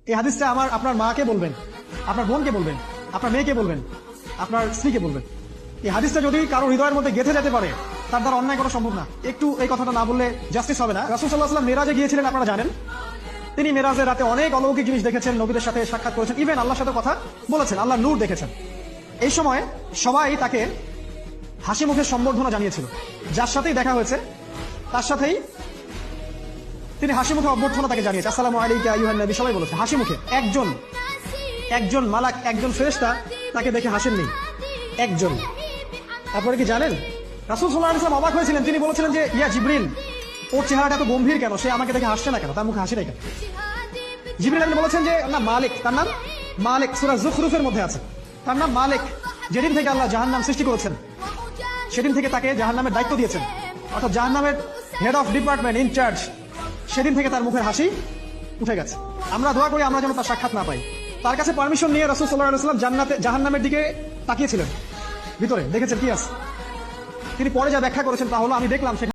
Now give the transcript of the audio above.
এই হাদিসটা আপনার মাকে বলবেন, আপনার বোনকে বলবেন, আপনার মেয়েকে বলবেন, আপনার স্ত্রীকে বলবেন। এই হাদিসটা যদি কারো হৃদয়ের মধ্যে গেঁথে যেতে পারে, তার দ্বারা অন্যায় করা সম্ভব না। একটু এই কথাটা না বললে জাস্টিস হবে না। রাসূল সাল্লাল্লাহু আলাইহি ওয়াসাল্লাম মেরাজে গিয়েছিলেন, আপনারা জানেন। তিনি মেরাজের রাতে অনেক অলৌকিক জিনিস দেখেছেন, নবীদের সাথে সাক্ষাৎ করেছেন, ইভেন আল্লাহর সাথে কথা বলেছেন, আল্লাহর নূর দেখেছেন। এই সময় সবাই তাকে হাসি মুখে সম্বর্ধনা জানিয়েছিল। যার সাথেই দেখা হয়েছে তার সাথেই তিনি হাসি মুখে অভ্যর্থনা তাকে জানিয়েছে, আসসালামু আলাইকা আইয়ুহান নবী, সবাই বলেছে হাসি মুখে। একজন মালাক, একজন ফেরেশতা তাকে দেখে হাসেননি, একজন। তারপরে কি জানেন, রাসূল সাল্লাল্লাহু আলাইহি ওয়াসাল্লাম অবাক হয়েছিলেন। তিনি বলেছিলেন যে ইয়া জিবরিল, ওর চেহারাটা এত গম্ভীর কেন, সে আমাকে দেখে হাসছে না কেন, তার মুখে হাসি নাই কেন? জিবরিল আমিন বলেছেন যে না মালিক, তার নাম মালিক, সূরা যুখরুফের মধ্যে আছে, তার নাম মালিক। যেদিন থেকে আল্লাহ জাহান্নাম সৃষ্টি করেছেন সেদিন থেকে তাকে জাহান্নামের দায়িত্ব দিয়েছেন, অর্থাৎ জাহান্নামের হেড অফ ডিপার্টমেন্ট, ইনচার্জ। সেদিন থেকে তার মুখের হাসি উঠে গেছে। আমরা দোয়া করি আমরা যেন তার সাক্ষাৎ না পাই। তার কাছে পারমিশন নিয়ে রাসূল সাল্লাল্লাহু আলাইহি ওয়াসাল্লাম জাহান্নামের দিকে তাকিয়েছিলেন, ভিতরে দেখেছেন কি আছে। তিনি পরে যা ব্যাখ্যা করেছেন তা হলো, আমি দেখলাম সেখানে